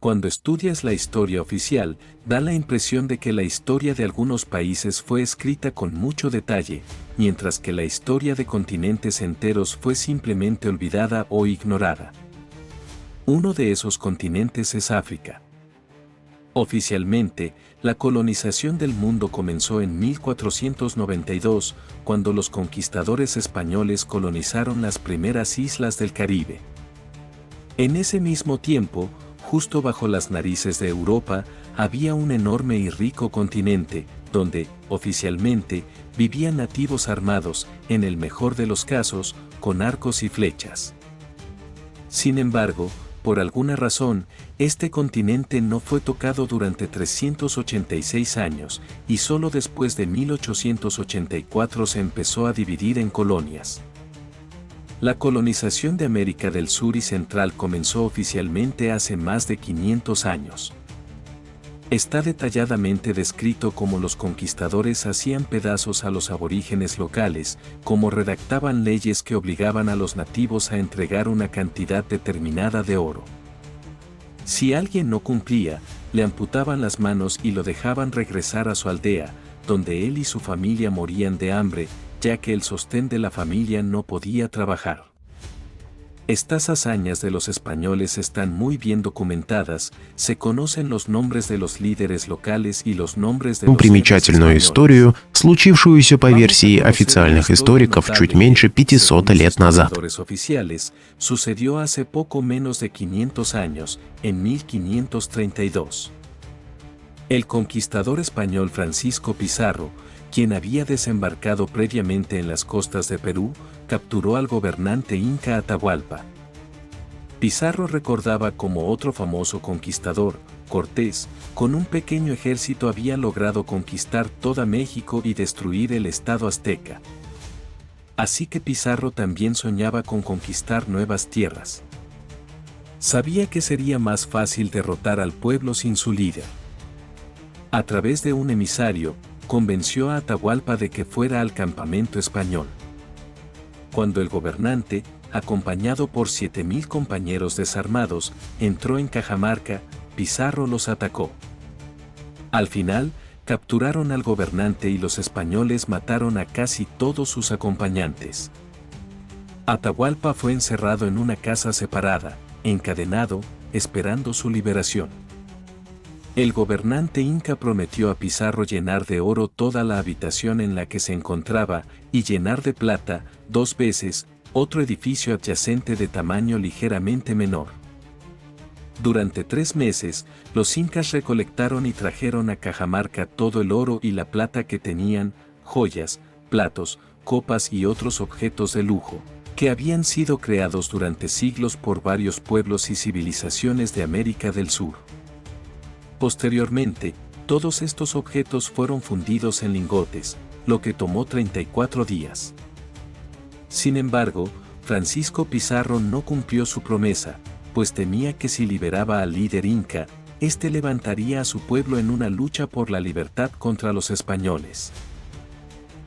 Cuando estudias la historia oficial, da la impresión de que la historia de algunos países fue escrita con mucho detalle, mientras que la historia de continentes enteros fue simplemente olvidada o ignorada. Uno de esos continentes es África. Oficialmente, la colonización del mundo comenzó en 1492, cuando los conquistadores españoles colonizaron las primeras islas del Caribe. En ese mismo tiempo, justo bajo las narices de Europa, había un enorme y rico continente, donde, oficialmente, vivían nativos armados, en el mejor de los casos, con arcos y flechas. Sin embargo, por alguna razón, este continente no fue tocado durante 386 años, y solo después de 1884 se empezó a dividir en colonias. La colonización de América del Sur y Central comenzó oficialmente hace más de 500 años. Está detalladamente descrito cómo los conquistadores hacían pedazos a los aborígenes locales, cómo redactaban leyes que obligaban a los nativos a entregar una cantidad determinada de oro. Si alguien no cumplía, le amputaban las manos y lo dejaban regresar a su aldea, donde él y su familia morían de hambre, ya que el sostén de la familia no podía trabajar. Estas hazañas de los españoles están muy bien documentadas, se conocen los nombres de los líderes locales y los nombres de los примечательную историю, случившуюся по версии официальных историков чуть меньше 500 лет назад. Oficiales, sucedió hace poco menos de 500 años, en 1532. El conquistador español Francisco Pizarro, quien había desembarcado previamente en las costas de Perú, capturó al gobernante inca Atahualpa. Pizarro recordaba cómo otro famoso conquistador, Cortés, con un pequeño ejército había logrado conquistar toda México y destruir el estado azteca. Así que Pizarro también soñaba con conquistar nuevas tierras. Sabía que sería más fácil derrotar al pueblo sin su líder. A través de un emisario, convenció a Atahualpa de que fuera al campamento español. Cuando el gobernante, acompañado por 7,000 compañeros desarmados, entró en Cajamarca, Pizarro los atacó. Al final, capturaron al gobernante y los españoles mataron a casi todos sus acompañantes. Atahualpa fue encerrado en una casa separada, encadenado, esperando su liberación. El gobernante inca prometió a Pizarro llenar de oro toda la habitación en la que se encontraba y llenar de plata, 2 veces, otro edificio adyacente de tamaño ligeramente menor. Durante 3 meses, los incas recolectaron y trajeron a Cajamarca todo el oro y la plata que tenían, joyas, platos, copas y otros objetos de lujo, que habían sido creados durante siglos por varios pueblos y civilizaciones de América del Sur. Posteriormente, todos estos objetos fueron fundidos en lingotes, lo que tomó 34 días. Sin embargo, Francisco Pizarro no cumplió su promesa, pues temía que si liberaba al líder inca, éste levantaría a su pueblo en una lucha por la libertad contra los españoles.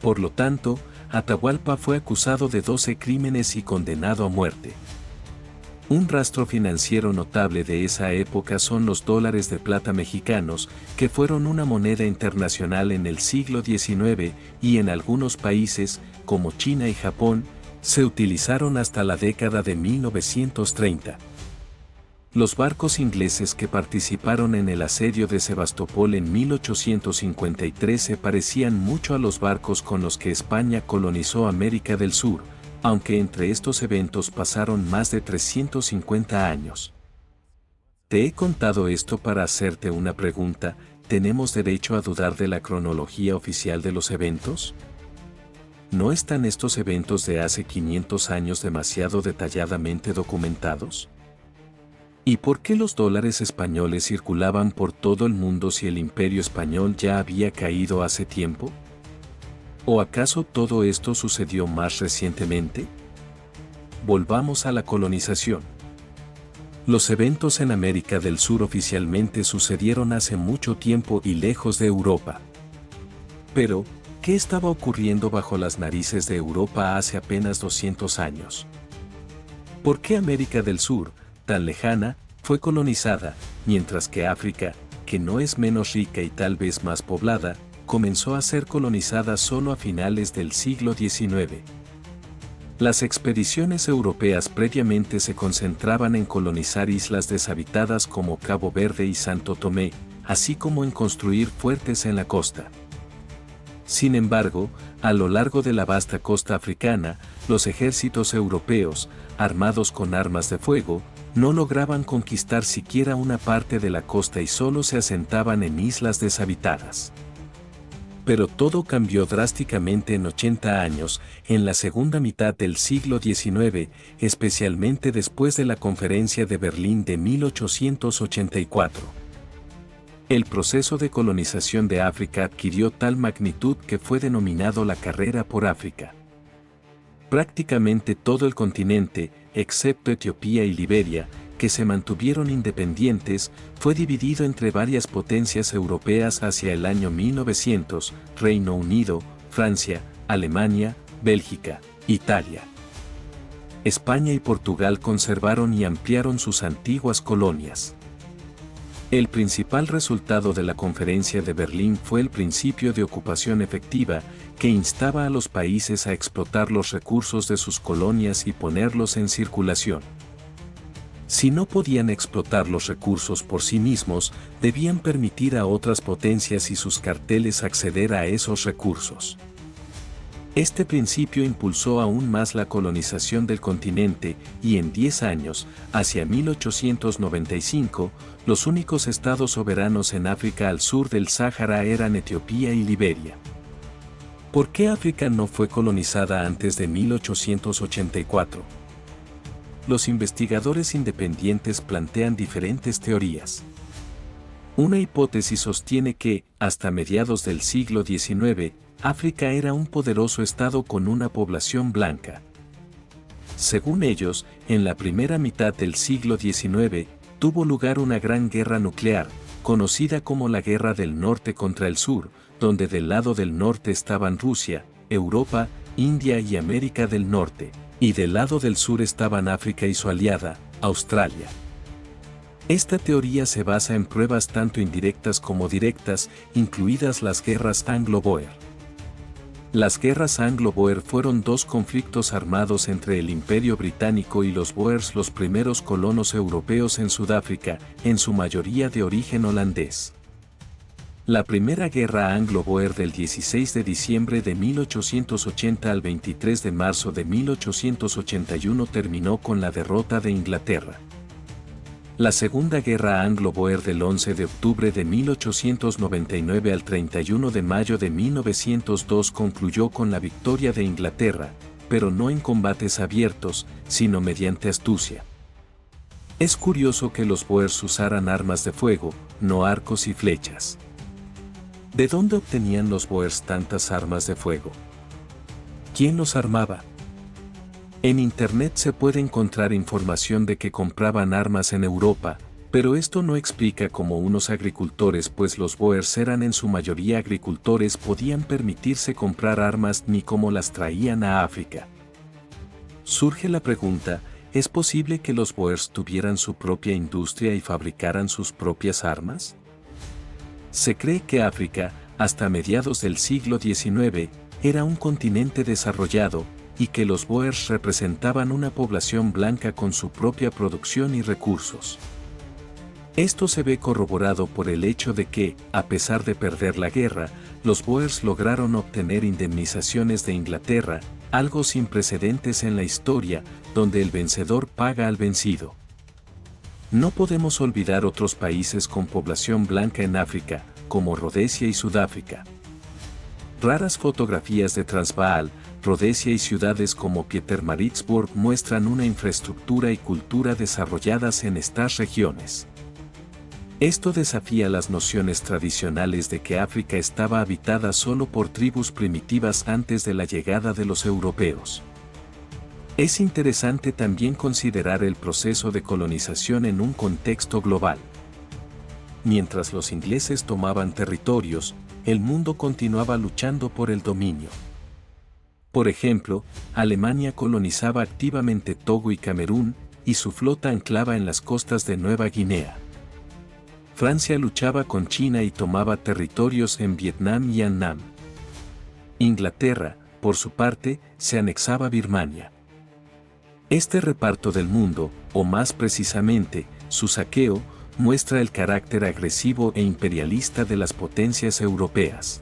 Por lo tanto, Atahualpa fue acusado de 12 crímenes y condenado a muerte. Un rastro financiero notable de esa época son los dólares de plata mexicanos, que fueron una moneda internacional en el siglo XIX y en algunos países, como China y Japón, se utilizaron hasta la década de 1930. Los barcos ingleses que participaron en el asedio de Sebastopol en 1853 se parecían mucho a los barcos con los que España colonizó América del Sur, aunque entre estos eventos pasaron más de 350 años. Te he contado esto para hacerte una pregunta: ¿tenemos derecho a dudar de la cronología oficial de los eventos? ¿No están estos eventos de hace 500 años demasiado detalladamente documentados? ¿Y por qué los dólares españoles circulaban por todo el mundo si el Imperio Español ya había caído hace tiempo? ¿O acaso todo esto sucedió más recientemente? Volvamos a la colonización. Los eventos en América del Sur oficialmente sucedieron hace mucho tiempo y lejos de Europa. Pero, ¿qué estaba ocurriendo bajo las narices de Europa hace apenas 200 años? ¿Por qué América del Sur, tan lejana, fue colonizada, mientras que África, que no es menos rica y tal vez más poblada, comenzó a ser colonizada solo a finales del siglo XIX. Las expediciones europeas previamente se concentraban en colonizar islas deshabitadas como Cabo Verde y Santo Tomé, así como en construir fuertes en la costa. Sin embargo, a lo largo de la vasta costa africana, los ejércitos europeos, armados con armas de fuego, no lograban conquistar siquiera una parte de la costa y solo se asentaban en islas deshabitadas. Pero todo cambió drásticamente en 80 años, en la segunda mitad del siglo XIX, especialmente después de la Conferencia de Berlín de 1884. El proceso de colonización de África adquirió tal magnitud que fue denominado la Carrera por África. Prácticamente todo el continente, excepto Etiopía y Liberia, que se mantuvieron independientes, fue dividido entre varias potencias europeas hacia el año 1900, Reino Unido, Francia, Alemania, Bélgica, Italia. España y Portugal conservaron y ampliaron sus antiguas colonias. El principal resultado de la Conferencia de Berlín fue el principio de ocupación efectiva, que instaba a los países a explotar los recursos de sus colonias y ponerlos en circulación. Si no podían explotar los recursos por sí mismos, debían permitir a otras potencias y sus carteles acceder a esos recursos. Este principio impulsó aún más la colonización del continente y en 10 años, hacia 1895, los únicos estados soberanos en África al sur del Sáhara eran Etiopía y Liberia. ¿Por qué África no fue colonizada antes de 1884? Los investigadores independientes plantean diferentes teorías. Una hipótesis sostiene que, hasta mediados del siglo XIX, África era un poderoso estado con una población blanca. Según ellos, en la primera mitad del siglo XIX, tuvo lugar una gran guerra nuclear, conocida como la Guerra del Norte contra el Sur, donde del lado del norte estaban Rusia, Europa, India y América del Norte, y del lado del sur estaban África y su aliada, Australia. Esta teoría se basa en pruebas tanto indirectas como directas, incluidas las guerras anglo-boer. Las guerras anglo-boer fueron dos conflictos armados entre el Imperio Británico y los Boers, los primeros colonos europeos en Sudáfrica, en su mayoría de origen holandés. La primera guerra anglo-boer del 16 de diciembre de 1880 al 23 de marzo de 1881 terminó con la derrota de Inglaterra. La Segunda Guerra Anglo-Boer del 11 de octubre de 1899 al 31 de mayo de 1902 concluyó con la victoria de Inglaterra, pero no en combates abiertos, sino mediante astucia. Es curioso que los Boers usaran armas de fuego, no arcos y flechas. ¿De dónde obtenían los Boers tantas armas de fuego? ¿Quién los armaba? En Internet se puede encontrar información de que compraban armas en Europa, pero esto no explica cómo unos agricultores, pues los Boers eran en su mayoría agricultores, podían permitirse comprar armas ni cómo las traían a África. Surge la pregunta, ¿es posible que los Boers tuvieran su propia industria y fabricaran sus propias armas? Se cree que África, hasta mediados del siglo XIX, era un continente desarrollado, y que los Boers representaban una población blanca con su propia producción y recursos. Esto se ve corroborado por el hecho de que, a pesar de perder la guerra, los Boers lograron obtener indemnizaciones de Inglaterra, algo sin precedentes en la historia, donde el vencedor paga al vencido. No podemos olvidar otros países con población blanca en África, como Rodesia y Sudáfrica. Raras fotografías de Transvaal, Rodesia y ciudades como Pietermaritzburg muestran una infraestructura y cultura desarrolladas en estas regiones. Esto desafía las nociones tradicionales de que África estaba habitada solo por tribus primitivas antes de la llegada de los europeos. Es interesante también considerar el proceso de colonización en un contexto global. Mientras los ingleses tomaban territorios, el mundo continuaba luchando por el dominio. Por ejemplo, Alemania colonizaba activamente Togo y Camerún, y su flota anclaba en las costas de Nueva Guinea. Francia luchaba con China y tomaba territorios en Vietnam y Annam. Inglaterra, por su parte, se anexaba Birmania. Este reparto del mundo, o más precisamente, su saqueo, muestra el carácter agresivo e imperialista de las potencias europeas.